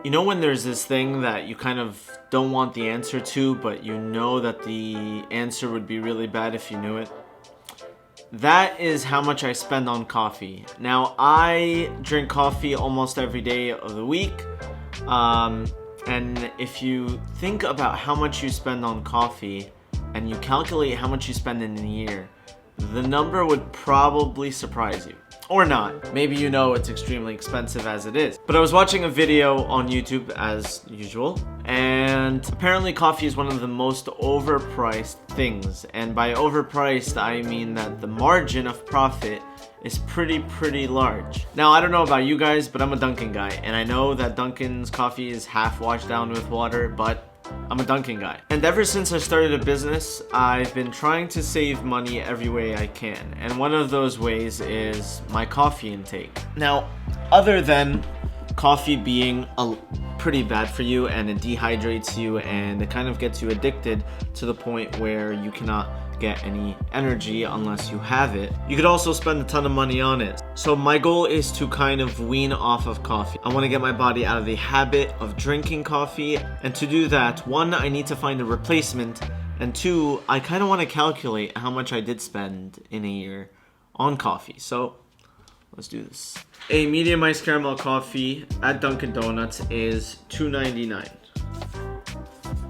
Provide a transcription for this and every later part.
You know when there's this thing that you kind of don't want the answer to, but you know that the answer would be really bad if you knew it? That is how much I spend on coffee. Now, I drink coffee almost every day of the week. And if you think about how much you spend on coffee and you calculate how much you spend in a year, the number would probably surprise you. Or not. Maybe you know it's extremely expensive as it is. But I was watching a video on YouTube as usual, and apparently coffee is one of the most overpriced things. And by overpriced, I mean that the margin of profit is pretty large. Now, I don't know about you guys, but I'm a Dunkin' guy, and I know that Dunkin's coffee is half washed down with water, but I'm a Dunkin' guy. And ever since I started a business, I've been trying to save money every way I can. And one of those ways is my coffee intake. Now, other than coffee being pretty bad for you and it dehydrates you and it kind of gets you addicted to the point where you cannot get any energy unless you have it, you could also spend a ton of money on it. So my goal is to kind of wean off of coffee. I want to get my body out of the habit of drinking coffee, and to do that, one, I need to find a replacement, and two, I kind of want to calculate how much I did spend in a year on coffee. So let's do this. A medium iced caramel coffee at Dunkin' Donuts is $2.99.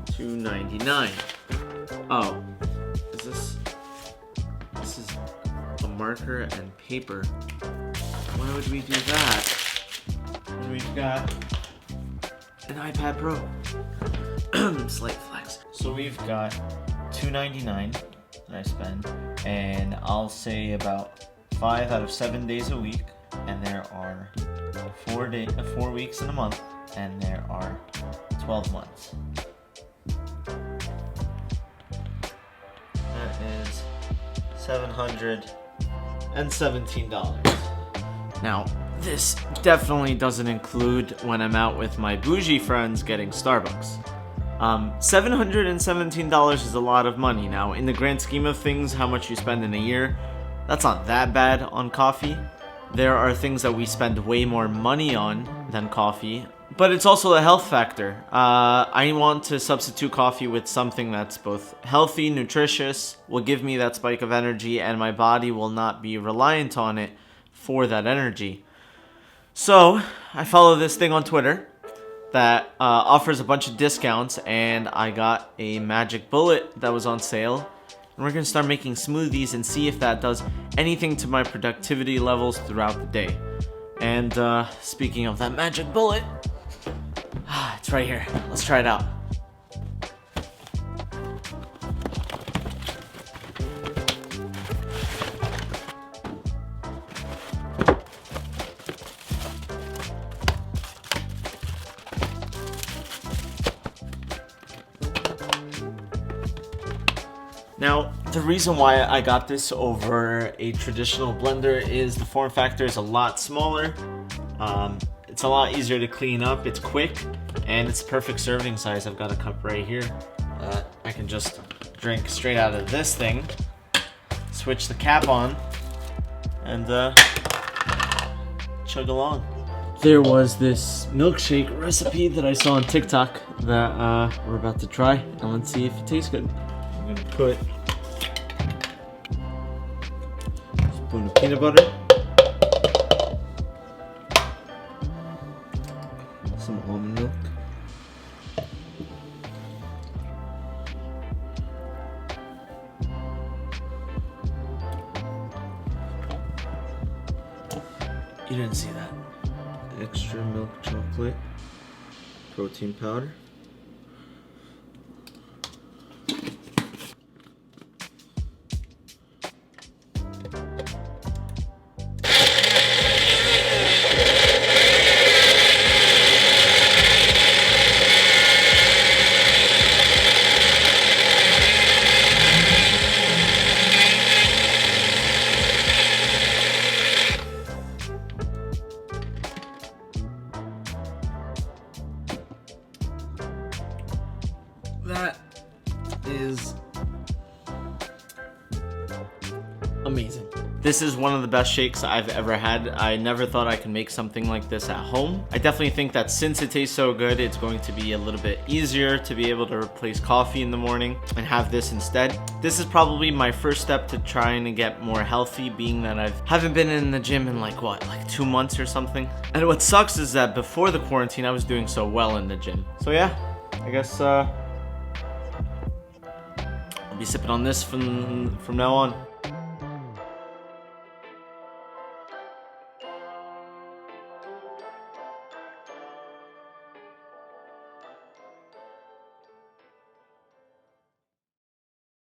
$2.99. Oh. This is a marker and paper. Why would we do that? And we've got an iPad Pro. Slight flex. So we've got $2.99 that I spend, and I'll say about 5 out of 7 days a week, and there are 4 weeks in a month, and there are 12 months. That is $717. Now, this definitely doesn't include when I'm out with my bougie friends getting Starbucks. $717 is a lot of money. Now, in the grand scheme of things, how much you spend in a year, that's not that bad on coffee. There are things that we spend way more money on than coffee, but it's also a health factor. I want to substitute coffee with something that's both healthy, nutritious, will give me that spike of energy, and my body will not be reliant on it for that energy. So, I follow this thing on Twitter that offers a bunch of discounts, and I got a magic bullet that was on sale. And we're going to start making smoothies and see if that does anything to my productivity levels throughout the day. And speaking of that magic bullet, it's right here. Let's try it out. Now, the reason why I got this over a traditional blender is the form factor is a lot smaller. It's a lot easier to clean up, it's quick, and it's perfect serving size. I've got a cup right here. I can just drink straight out of this thing, switch the cap on, and chug along. There was this milkshake recipe that I saw on TikTok that we're about to try, and let's see if it tastes good. I'm gonna put a spoon of peanut butter, some almond milk, you didn't see that, extra milk chocolate, protein powder, that is amazing. This is one of the best shakes I've ever had. I never thought I could make something like this at home. I definitely think that since it tastes so good, it's going to be a little bit easier to be able to replace coffee in the morning and have this instead. This is probably my first step to trying to get more healthy, being that I haven't been in the gym in like 2 months or something. And what sucks is that before the quarantine, I was doing so well in the gym. So yeah, I guess I'll be sipping on this from now on.